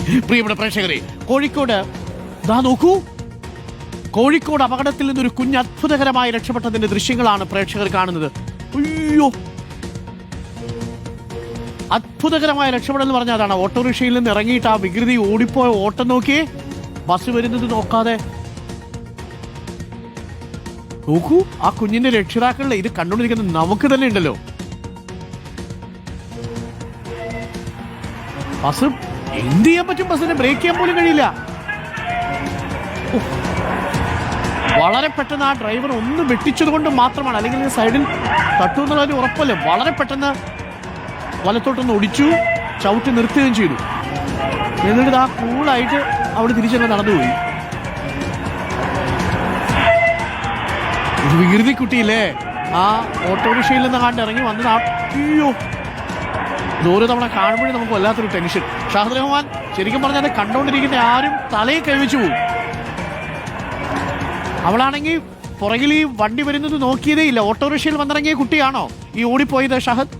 പ്രിയപ്പെട്ട പ്രേക്ഷകരെ, കോഴിക്കോട് നോക്കൂ, കോഴിക്കോട് അപകടത്തിൽ നിന്നൊരു കുഞ്ഞ് അത്ഭുതകരമായി രക്ഷപ്പെട്ടതിന്റെ ദൃശ്യങ്ങളാണ് പ്രേക്ഷകർ കാണുന്നത്. അയ്യോ, അത്ഭുതകരമായ രക്ഷപ്പെടൽ എന്ന് പറഞ്ഞാൽ അതാണ്. ഓട്ടോറിക്ഷയിൽ നിന്ന് ഇറങ്ങിയിട്ട് ആ വികൃതി ഓടിപ്പോയ ഓട്ടം നോക്കിയേ, ബസ് വരുന്നത് നോക്കാതെ. നോക്കൂ, ആ കുഞ്ഞിന്റെ രക്ഷിതാക്കളിലെ ഇത് കണ്ടുകൊണ്ടിരിക്കുന്നത് നമുക്ക് തന്നെ ഉണ്ടല്ലോ. ബസ് എന്ത് ചെയ്യാൻ പറ്റും? ബസ്സിനെ ബ്രേക്ക് ചെയ്യാൻ പോലും കഴിയില്ല. വളരെ പെട്ടെന്ന് ആ ഡ്രൈവർ ഒന്ന് വെട്ടിച്ചത് കൊണ്ട് മാത്രമാണ്, അല്ലെങ്കിൽ സൈഡിൽ തട്ടു എന്നുള്ളൊരു ഉറപ്പല്ലേ. വളരെ പെട്ടെന്ന് വലത്തോട്ടൊന്ന് ഒടിച്ചു, ചവിട്ടി നിർത്തുകയും ചെയ്തു. എന്നിട്ട് ആ കൂളായിട്ട് അവിടെ തിരിച്ചങ്ങ് നടന്നുപോയി. ഒരു വികൃതി കുട്ടിയില്ലേ, ആ ഓട്ടോറിക്ഷയിൽ നിന്ന് കണ്ട് ഇറങ്ങി വന്നത്. അയ്യോ, ഓരോ തവണ കാണുമ്പോഴും നമുക്ക് വല്ലാത്തൊരു ടെൻഷൻ. ഷാഹിദ് റഹ്മാൻ, ശരിക്കും പറഞ്ഞാൽ കണ്ടുകൊണ്ടിരിക്കുന്ന ആരും തലയെ കൈവച്ചു പോകും. അവളാണെങ്കിൽ പുറകിൽ ഈ വണ്ടി വരുന്നത് നോക്കിയതേ ഇല്ല. ഓട്ടോറിക്ഷയിൽ വന്നിറങ്ങിയ കുട്ടിയാണോ ഈ ഓടിപ്പോയത് ഷഹദ്?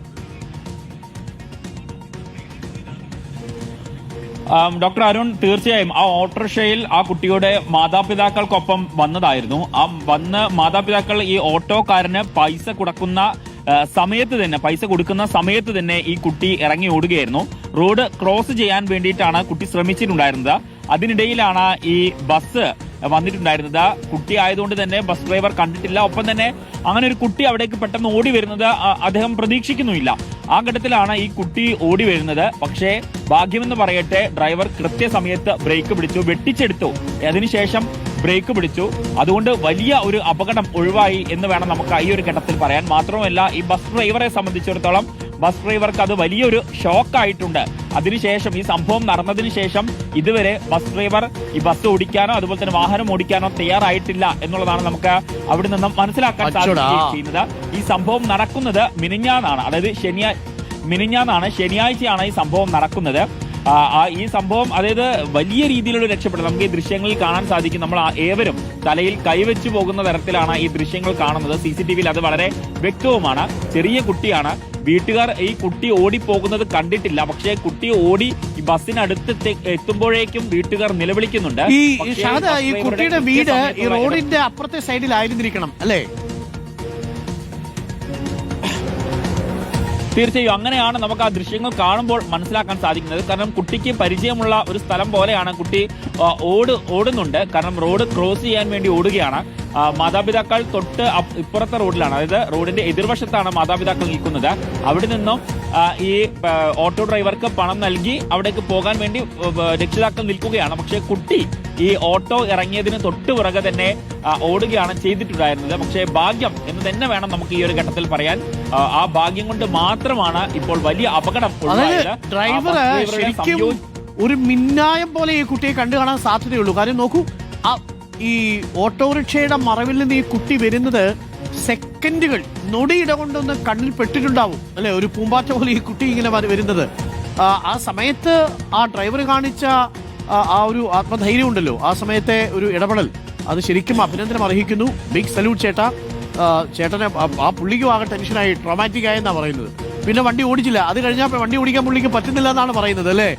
ഡോക്ടർ അരുൺ, തീർച്ചയായും ആ ഓട്ടോറിക്ഷയിൽ ആ കുട്ടിയുടെ മാതാപിതാക്കൾക്കൊപ്പം വന്നതായിരുന്നു. ആ വന്ന് മാതാപിതാക്കൾ ഈ ഓട്ടോക്കാരന് പൈസ കൊടുക്കുന്ന സമയത്ത് തന്നെ ഈ കുട്ടി ഇറങ്ങി ഓടുകയായിരുന്നു. റോഡ് ക്രോസ് ചെയ്യാൻ വേണ്ടിയിട്ടാണ് കുട്ടി ശ്രമിച്ചിട്ടുണ്ടായിരുന്നത്. അതിനിടയിലാണ് ഈ ബസ് വന്നിട്ടുണ്ടായിരുന്നത്. കുട്ടി ആയതുകൊണ്ട് തന്നെ ബസ് ഡ്രൈവർ കണ്ടിട്ടില്ല. ഒപ്പം തന്നെ അങ്ങനെ ഒരു കുട്ടി അവിടേക്ക് പെട്ടെന്ന് ഓടി വരുന്നത് അദ്ദേഹം പ്രതീക്ഷിക്കുന്നുമില്ല. ആ ഘട്ടത്തിലാണ് ഈ കുട്ടി ഓടി വരുന്നത്. പക്ഷേ ഭാഗ്യമെന്ന് പറയട്ടെ, ഡ്രൈവർ കൃത്യസമയത്ത് ബ്രേക്ക് പിടിച്ചു, വെട്ടിച്ചെടുത്തു. അതിനുശേഷം ബ്രേക്ക് പിടിച്ചു. അതുകൊണ്ട് വലിയ ഒരു അപകടം ഒഴിവായി എന്ന് വേണം നമുക്ക് ഈ ഒരു ഘട്ടത്തിൽ പറയാൻ. മാത്രമല്ല, ഈ ബസ് ഡ്രൈവറെ സംബന്ധിച്ചിടത്തോളം ബസ് ഡ്രൈവർക്ക് അത് വലിയൊരു ഷോക്കായിട്ടുണ്ട്. അതിനുശേഷം ഈ സംഭവം നടന്നതിന് ശേഷം ഇതുവരെ ബസ് ഡ്രൈവർ ഈ ബസ് ഓടിക്കാനോ അതുപോലെ തന്നെ വാഹനം ഓടിക്കാനോ തയ്യാറായിട്ടില്ല എന്നുള്ളതാണ് നമുക്ക് അവിടെ നിന്നും മനസ്സിലാക്കാൻ സാധിക്കുന്നത്. ഈ സംഭവം നടക്കുന്നത് മിനിഞ്ഞാന്നാണ്, അതായത് ശനിയാഴ്ചയാണ് ഈ സംഭവം നടക്കുന്നത്. ഈ സംഭവം അതായത് വലിയ രീതിയിലുള്ള രക്ഷപ്പെടും നമുക്ക് ഈ ദൃശ്യങ്ങളിൽ കാണാൻ സാധിക്കും. നമ്മൾ ഏവരും തലയിൽ കൈവച്ചു പോകുന്ന തരത്തിലാണ് ഈ ദൃശ്യങ്ങൾ കാണുന്നത്. CCTVയിൽ അത് വളരെ വ്യക്തവുമാണ്. ചെറിയ കുട്ടിയാണ്. വീട്ടുകാർ ഈ കുട്ടി ഓടിപ്പോകുന്നത് കണ്ടിട്ടില്ല. പക്ഷേ കുട്ടി ഓടി ഈ ബസ്സിനടുത്ത് എത്തുമ്പോഴേക്കും വീട്ടുകാർ നിലവിളിക്കുന്നുണ്ട്. ഈ കുട്ടിയുടെ വീട് ഈ റോഡിന്റെ അപ്പുറത്തെ സൈഡിലായിരുന്നിരിക്കണം അല്ലേ? തീർച്ചയായും അങ്ങനെയാണ് നമുക്ക് ആ ദൃശ്യങ്ങൾ കാണുമ്പോൾ മനസ്സിലാക്കാൻ സാധിക്കുന്നത്. കാരണം കുട്ടിക്ക് പരിചയമുള്ള ഒരു സ്ഥലം പോലെയാണ് കുട്ടി ഓടുന്നുണ്ട്. കാരണം റോഡ് ക്രോസ് ചെയ്യാൻ വേണ്ടി ഓടുകയാണ്. മാതാപിതാക്കൾ തൊട്ട് ഇപ്പുറത്തെ റോഡിലാണ്, അതായത് റോഡിന്റെ എതിർവശത്താണ് മാതാപിതാക്കൾ നിൽക്കുന്നത്. അവിടെ നിന്നും ഈ ഓട്ടോ ഡ്രൈവർക്ക് പണം നൽകി അവിടേക്ക് പോകാൻ വേണ്ടി രക്ഷിതാക്കൾ നിൽക്കുകയാണ്. പക്ഷേ കുട്ടി ഈ ഓട്ടോ ഇറങ്ങിയതിന് തൊട്ട് പുറകെ തന്നെ ഓടുകയാണ് ചെയ്തിട്ടുണ്ടായിരുന്നത്. പക്ഷേ ഭാഗ്യം എന്ന് തന്നെ വേണം നമുക്ക് ഈ ഒരു ഘട്ടത്തിൽ പറയാൻ. ആ ഭാഗ്യം കൊണ്ട് മാത്രമാണ് ഇപ്പോൾ വലിയ അപകടം ഉണ്ടായത്. ഡ്രൈവർ ശരിക്കും ഒരു മിന്നായം പോലെ ഈ കുട്ടിയെ കണ്ടു കാണാൻ സാധ്യതയുള്ളൂ. കാര്യം നോക്കൂ, ഈ ഓട്ടോറിക്ഷയുടെ മറവിൽ നിന്ന് ഈ കുട്ടി വരുന്നത് സെക്കൻഡുകൾ, നൊടിയിട കൊണ്ടൊന്ന് കണ്ണിൽ പെട്ടിട്ടുണ്ടാവും അല്ലെ? ഒരു പൂമ്പാറ്റ പോലെ ഈ കുട്ടി ഇങ്ങനെ വരുന്നത്. ആ സമയത്ത് ആ ഡ്രൈവർ കാണിച്ച ആ ഒരു ആത്മധൈര്യം ഉണ്ടല്ലോ, ആ സമയത്തെ ഒരു ഇടപെടൽ, അത് ശരിക്കും അഭിനന്ദനം അർഹിക്കുന്നു. ബിഗ് സല്യൂട്ട് ചേട്ടാ. ചേട്ടനെ ആ പുള്ളിക്കും ആകെ ടെൻഷനായി, ട്രോമാറ്റിക് ആയെന്നാ പറയുന്നത്. പിന്നെ വണ്ടി ഓടിച്ചില്ല. അത് കഴിഞ്ഞാൽ വണ്ടി ഓടിക്കാൻ പുള്ളിക്ക് പറ്റുന്നില്ല എന്നാണ് പറയുന്നത് അല്ലേ?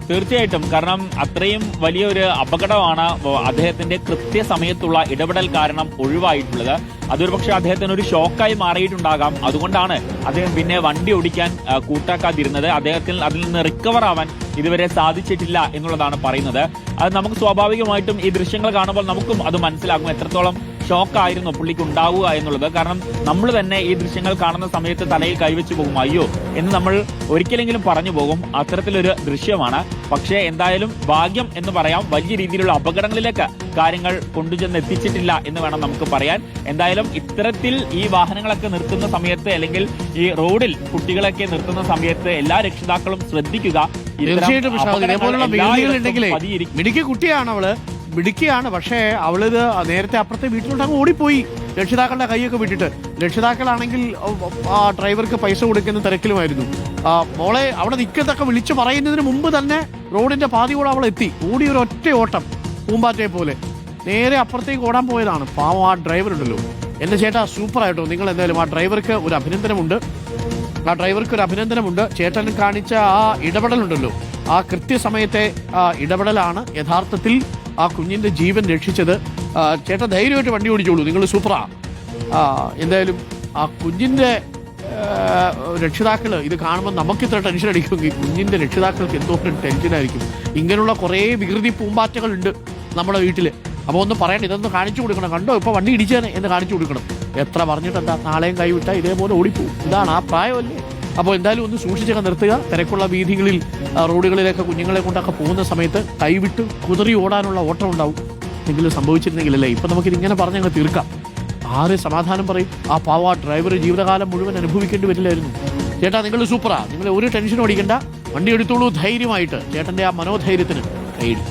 തീർച്ചയായിട്ടും, കാരണം അത്രയും വലിയൊരു അപകടമാണ് അദ്ദേഹത്തിന്റെ കൃത്യസമയത്തുള്ള ഇടപെടൽ കാരണം ഒഴിവായിട്ടുള്ളത്. അതൊരു പക്ഷേ അദ്ദേഹത്തിന് ഒരു ഷോക്കായി മാറിയിട്ടുണ്ടാകാം. അതുകൊണ്ടാണ് അദ്ദേഹം പിന്നെ വണ്ടി ഓടിക്കാൻ കൂട്ടാക്കാതിരുന്നത്. അദ്ദേഹത്തിന് അതിൽ നിന്ന് റിക്കവർ ആവാൻ ഇതുവരെ സാധിച്ചിട്ടില്ല എന്നുള്ളതാണ് പറയുന്നത്. അത് നമുക്ക് സ്വാഭാവികമായിട്ടും ഈ ദൃശ്യങ്ങൾ കാണുമ്പോൾ നമുക്കും അത് മനസ്സിലാകും എത്രത്തോളം ഷോക്കായിരുന്നു പുള്ളിക്ക് ഉണ്ടാവുക എന്നുള്ളത്. കാരണം നമ്മൾ തന്നെ ഈ ദൃശ്യങ്ങൾ കാണുന്ന സമയത്ത് തലയിൽ കൈവച്ചു പോകും, അയ്യോ എന്ന് നമ്മൾ ഒരിക്കലെങ്കിലും പറഞ്ഞു പോകും. അത്തരത്തിലൊരു ദൃശ്യമാണ്. പക്ഷേ എന്തായാലും ഭാഗ്യം എന്ന് പറയാം, വലിയ രീതിയിലുള്ള അപകടങ്ങളിലേക്ക് കാര്യങ്ങൾ കൊണ്ടുചെന്ന് എത്തിച്ചിട്ടില്ല എന്ന് വേണം നമുക്ക് പറയാൻ. എന്തായാലും ഇത്തരത്തിൽ ഈ വാഹനങ്ങളൊക്കെ നിർത്തുന്ന സമയത്ത്, അല്ലെങ്കിൽ ഈ റോഡിൽ കുട്ടികളൊക്കെ നിർത്തുന്ന സമയത്ത് എല്ലാ രക്ഷിതാക്കളും ശ്രദ്ധിക്കുക. മിടുക്കിയ കുട്ടിയാണ് അവള്, മിടുക്കിയാണ്. പക്ഷേ അവളിത് നേരത്തെ അപ്പുറത്തെ വീട്ടിലോട്ട് അങ്ങ് ഓടിപ്പോയി, രക്ഷിതാക്കളുടെ കൈയൊക്കെ വിട്ടിട്ട്. രക്ഷിതാക്കളാണെങ്കിൽ ആ ഡ്രൈവർക്ക് പൈസ കൊടുക്കുന്ന തിരക്കിലുമായിരുന്നു. മോളെ അവിടെ നിൽക്കത്തൊക്കെ വിളിച്ചു പറയുന്നതിന് മുമ്പ് തന്നെ റോഡിന്റെ പാതിയോടെ അവൾ എത്തി. ഓടി ഒരു ഒറ്റ ഓട്ടം, പൂമ്പാറ്റയെ പോലെ നേരെ അപ്പുറത്തേക്ക് ഓടാൻ പോയതാണ്. പാവം ആ ഡ്രൈവർ ഉണ്ടല്ലോ. എന്റെ ചേട്ടാ, സൂപ്പറായിട്ടോ. നിങ്ങൾ എന്തായാലും ആ ഡ്രൈവർക്ക് ഒരു അഭിനന്ദനമുണ്ട്. ആ ഡ്രൈവർക്ക് ഒരു അഭിനന്ദനമുണ്ട്. ചേട്ടൻ കാണിച്ച ആ ഇടപെടലുണ്ടല്ലോ, ആ കൃത്യസമയത്തെ ഇടപെടലാണ് യഥാർത്ഥത്തിൽ ആ കുഞ്ഞിന്റെ ജീവൻ രക്ഷിച്ചത്. ചേട്ടൻ ധൈര്യമായിട്ട് വണ്ടി ഓടിച്ചോളൂ, നിങ്ങൾ സൂപ്പറാ. എന്തായാലും ആ കുഞ്ഞിന്റെ രക്ഷിതാക്കൾ ഇത് കാണുമ്പോൾ നമുക്കിത്ര ടെൻഷൻ അടിക്കുമെങ്കിൽ കുഞ്ഞിന്റെ രക്ഷിതാക്കൾക്ക് എന്തോരം ടെൻഷനായിരിക്കും. ഇങ്ങനെയുള്ള കുറേ വികൃതി പൂമ്പാറ്റകളുണ്ട് നമ്മുടെ വീട്ടിൽ. അപ്പോൾ ഒന്ന് പറയണം, ഇതൊന്ന് കാണിച്ചു കൊടുക്കണം. കണ്ടോ ഇപ്പോൾ വണ്ടി ഇടിച്ചേനെ എന്ന് കാണിച്ചു കൊടുക്കണം. എത്ര പറഞ്ഞിട്ടെന്താ, നാളെയും കൈവിട്ടാൽ ഇതേപോലെ ഓടിപ്പോവും. ഇതാണ് ആ പ്രായമല്ലേ. അപ്പോൾ എന്തായാലും ഒന്ന് സൂക്ഷിച്ചൊക്കെ നിർത്തുക. തിരക്കുള്ള വീഥികളിൽ റോഡുകളിലൊക്കെ കുഞ്ഞുങ്ങളെ കൊണ്ടൊക്കെ പോകുന്ന സമയത്ത് കൈവിട്ട് കുതിറി ഓടാനുള്ള ഓട്ടം ഉണ്ടാവും. എന്തെങ്കിലും സംഭവിച്ചിരുന്നെങ്കിലല്ലേ. ഇപ്പം നമുക്കിതിങ്ങനെ പറഞ്ഞങ്ങ് തീർക്കാം. ആര് സമാധാനം പറയും? ആ പാവ ഡ്രൈവർ ജീവിതകാലം മുഴുവൻ അനുഭവിക്കേണ്ടി വരില്ലായിരുന്നു. ചേട്ടാ നിങ്ങൾ സൂപ്പറാ, നിങ്ങൾ ഒരു ടെൻഷനും അടിക്കണ്ട, വണ്ടി എടുത്തോളൂ ധൈര്യമായിട്ട്. ചേട്ടൻ്റെ ആ മനോധൈര്യത്തിന് കൈയിടും.